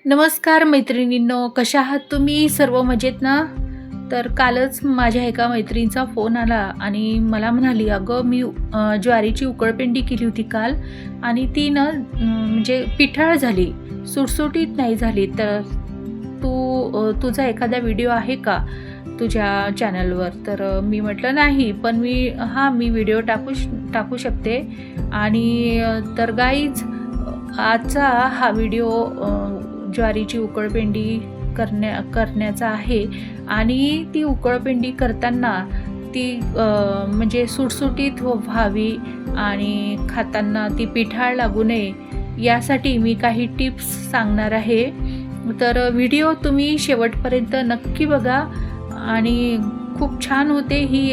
नमस्कार मैत्रिणींनो, कशा आहात तुम्ही? सर्व मजेत ना? तर कालच माझ्या एका मैत्रिणीचा फोन आला आणि मला म्हणाली, "अगं मी ज्वारीची उकळपेंडी केली होती काल आणि ती ना म्हणजे पिठाळ झाली, सुटसुटीत नाही झाली. तर तुझा एखादा व्हिडिओ आहे का तुझ्या चॅनलवर?" तर मी म्हटलं, "नाही, पण मी व्हिडिओ टाकू शकते." आणि तर गाईज आजचा हा व्हिडिओ ज्वारीची उकळपेंडी करण्याचा आहे आणि ती उकळपेंडी करताना ती म्हणजे सुटसुटीत व्हावी आणि खाताना ती पिठाळ लागू नये यासाठी मी काही टिप्स सांगणार आहे. तर व्हिडिओ तुम्ही शेवटपर्यंत नक्की बघा आणि खूप छान होते ही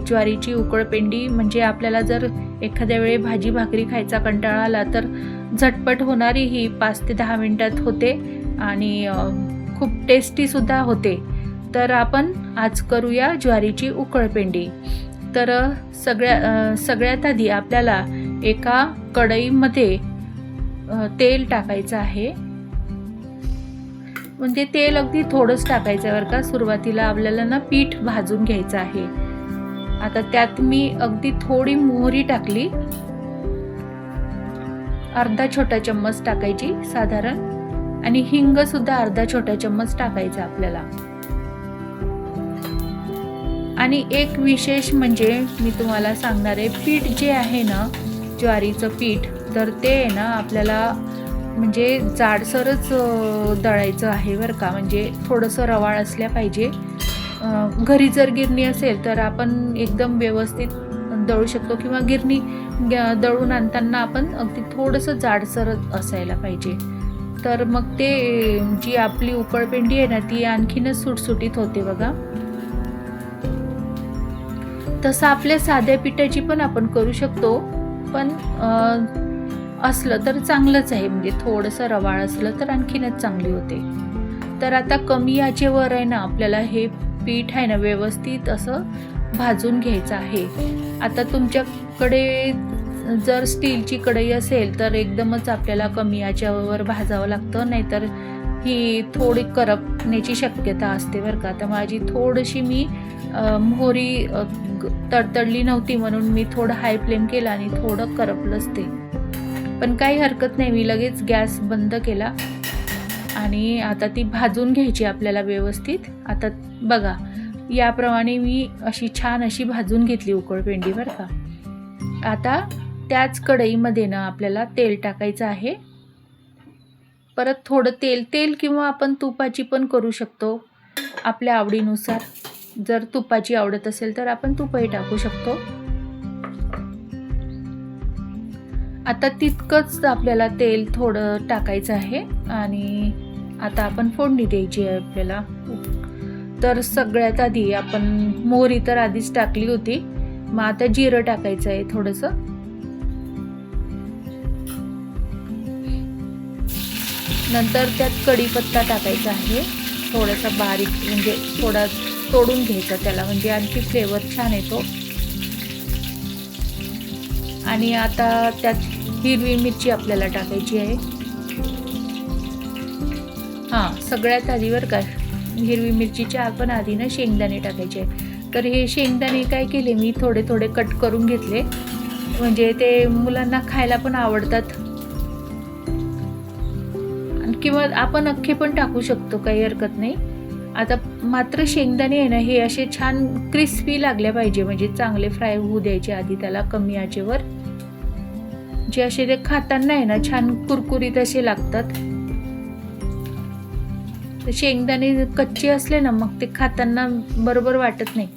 ज्वारीची उकळपेंडी. म्हणजे आपल्याला जर एखाद्या वेळी भाजी भाकरी खायचा कंटाळा आला तर झटपट होणारी ही 5 ते 10 मिनिटात होते आणि खूप टेस्टीसुद्धा होते. तर आपण आज करूया ज्वारीची उकळपेंडी. तर सगळ्यात आधी आपल्याला एका कढईमध्ये तेल टाकायचं आहे. म्हणजे तेल अगदी थोडंच टाकायचं आहे बरं का. सुरुवातीला आपल्याला ना पीठ भाजून घ्यायचं आहे. आता त्यात मी अगदी थोडी मोहरी टाकली, अर्धा छोटा चम्मच टाकायची साधारण, आणि हिंग सुद्धा अर्धा छोटा चम्मच टाकायचा आपल्याला. आणि एक विशेष म्हणजे मी तुम्हाला सांगणार आहे, पीठ जे आहे ना ज्वारीचं पीठ, तर ते आहे ना आपल्याला म्हणजे जाडसरच दळायचं आहे बरं का. म्हणजे थोडंसं रवाळ असल्या पाहिजे. घरी जर गिरणी असेल तर आपण एकदम व्यवस्थित दळू शकतो, किंवा गिरणी दळून आणताना आपण अगदी थोडंसं जाडसरच असायला पाहिजे. तर मग ते जी आपली उकळपेंडी आहे ना ती आणखीनच सुटसुटीत होते बघा. तसं आपल्या साध्या पिठाची पण आपण करू शकतो, पण असलं तर चांगलंच आहे. म्हणजे थोडंसं रवाळ असलं तर आणखीनच चांगली होते. तर आता कमी आचेवर आहे ना आपल्याला हे पीठ आहे ना व्यवस्थित असं भाजून घ्यायचं आहे. आता तुमच्याकडे जर स्टीलची कढई असेल तर एकदमच आपल्याला कमी आचेवर भाजावं लागतं, नाहीतर ही थोडी करपण्याची शक्यता असते बरं का. तर माझी थोडीशी मी मोहरी तडतडली नव्हती म्हणून मी थोडं हाय फ्लेम केला आणि थोडं करपलंच ते. पण काही हरकत नाही, मी लगेच गॅस बंद केला आणि आता ती भाजून घ्यायची आपल्याला व्यवस्थित. आता बघा, याप्रमाणे मी अशी छान अशी भाजून घेतली उकळपेंडी बरं का. आता त्याच कढईमध्ये ना आपल्याला तेल टाकायचं आहे. परत थोडं तेल किंवा आपण तुपाची पण करू शकतो आपल्या आवडीनुसार. जर तुपाची आवडत असेल तर आपण तुपही टाकू शकतो. आता तितकंच आपल्याला तेल थोडं टाकायचं आहे आणि आता आपण फोडणी द्यायची आहे आपल्याला. तर सगळ्यात आधी आपण मोहरी तर आधीच टाकली होती, मग आता जिरं टाकायचं आहे थोडंसं. नंतर त्यात कढीपत्ता टाकायचा आहे थोडासा बारीक, म्हणजे थोडा तोडून घ्यायचा त्याला, म्हणजे आणखी फ्लेवर छान येतो. आणि आता त्यात हिरवी मिरची आपल्याला टाकायची आहे. सगळ्यात आधी बरं का, हिरवी मिरचीच्या पण आधी ना शेंगदाणे टाकायचे. तर हे शेंगदाणे काय केले मी थोडे थोडे कट करून घेतले, म्हणजे ते मुलांना खायला पण आवडतात. किंवा आपण अख्खे पण टाकू शकतो, काही हरकत नाही. आता मात्र शेंगदाणे आहे ना हे असे छान क्रिस्पी लागले पाहिजे, म्हणजे चांगले फ्राय होऊ द्यायचे आधी त्याला कमी आचेवर. जे असे ते खाताना आहे ना छान कुरकुरीत असे लागतात. शेंगदाणे कच्चे असले ना मग ते खाताना बरोबर वाटत नाही,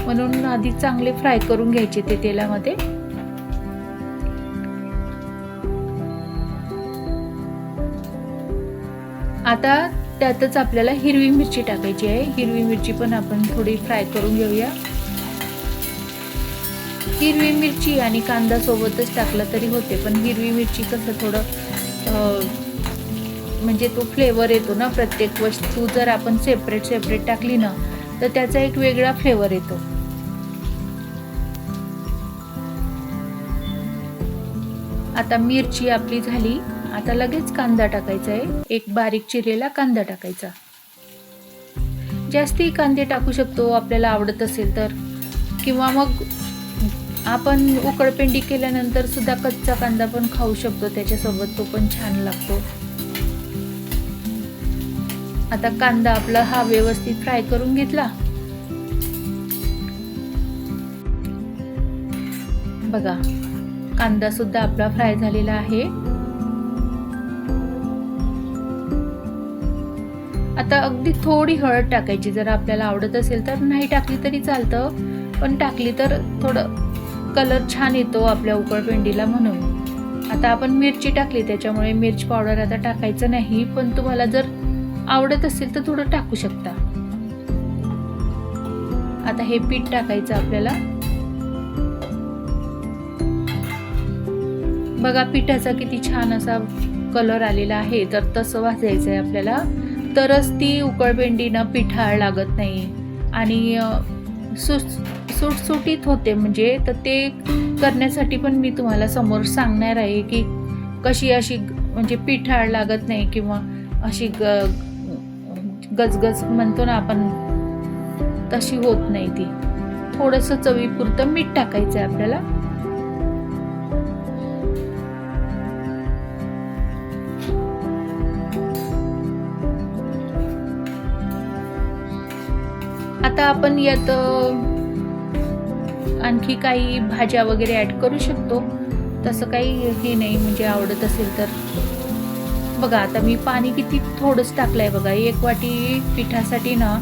म्हणून आधी चांगले फ्राय करून घ्यायचे ते तेलामध्ये. आता त्यातच आपल्याला हिरवी मिरची टाकायची आहे. हिरवी मिरची पण आपण थोडी फ्राय करून घेऊया. हिरवी मिरची आणि कांदा सोबतच टाकला तरी होते, पण हिरवी मिरची कसं थोडं म्हणजे तो फ्लेवर येतो ना. प्रत्येक वस्तू जर आपण सेपरेट टाकली ना तर त्याचा एक वेगळा फ्लेवर येतो. आता मिरची आपली झाली आता लगेच कांदा टाकायचा आहे, एक बारीक चिरलेला कांदा टाकायचा. जास्ती कांदे टाकू शकतो आपल्याला आवडत असेल तर, किंवा मग आपण उकळपेंडी केल्यानंतर सुद्धा कच्चा कांदा पण खाऊ शकतो त्याच्यासोबत, तो पण छान लागतो. आता कांदा आपला हा व्यवस्थित फ्राय करून घेतला. बघा कांदा सुद्धा आपला फ्राय झालेला आहे. आता अगदी थोडी हळद टाकायची, जर आपल्याला आवडत असेल तर, नाही टाकली तरी चालतं, पण टाकली तर थोडं कलर छान येतो आपल्या उकळपेंडीला म्हणून. आता आपण मिरची टाकली त्याच्यामुळे मिरच पावडर आता टाकायचं नाही, पण तुम्हाला जर आवडत असेल तर थोडं टाकू शकता. आता हे पीठ टाकायचं आपल्याला. बघा पिठाचा किती छान असा कलर आलेला आहे, तर तसं भाजायचं आहे आपल्याला, तरच ती उकळपेंडीनं पिठाळ लागत नाही आणि सुटसुटीत होते. म्हणजे तर ते करण्यासाठी पण मी तुम्हाला समोर सांगणार आहे की कशी अशी म्हणजे पिठाळ लागत नाही किंवा अशी गजगज म्हणतो ना आपण, तशी होत नाही ती. थोडंसं चवीपुरतं मीठ टाकायचं आहे आपल्याला. आता आपण यात आणखी काही भाज्या वगैरे ॲड करू शकतो, तसं काही हे नाही, म्हणजे आवडत असेल तर. बघा आता मी पाणी किती थोडंच टाकलं आहे. बघा 1 वाटी पिठासाठी ना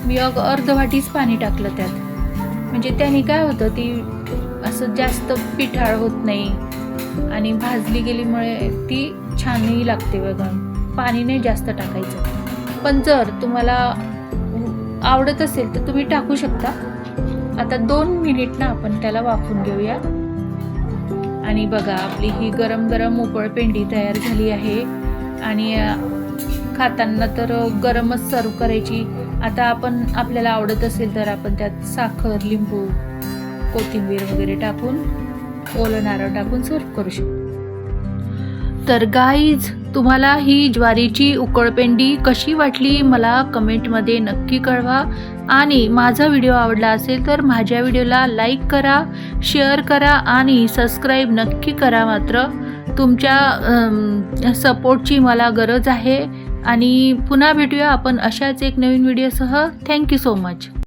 मी अर्ध वाटीच पाणी टाकलं त्यात, म्हणजे त्याने काय होतं ती असं जास्त पिठाळ होत नाही आणि भाजली गेलीमुळे ती छानही लागते. बघा पाणी नाही जास्त टाकायचं, पण जर तुम्हाला आवडत असेल तर तुम्ही टाकू शकता. आता 2 मिनिट ना आपण त्याला वाफवून घेऊया. आणि बघा आपली ही गरम गरम उकळपेंडी तयार झाली आहे आणि खाताना तर गरमच सर्व करायची. आता आपण आपल्याला आवडत असेल तर आपण त्यात साखर, लिंबू, कोथिंबीर वगैरे टाकून, ओलं नारळ टाकून सर्व करू शकतो. तर गाईज, तुम्हाला ही ज्वारीची उकळपेंडी कशी वाटली मला कमेंटमध्ये नक्की कळवा. आणि माझा व्हिडिओ आवडला असेल तर माझ्या व्हिडिओला लाईक करा, शेअर करा आणि सबस्क्राईब नक्की करा. मात्र तुमच्या सपोर्टची मला गरज आहे. आणि पुन्हा भेटूया आपण अशाच एक नवीन व्हिडिओसह. Thank you so much.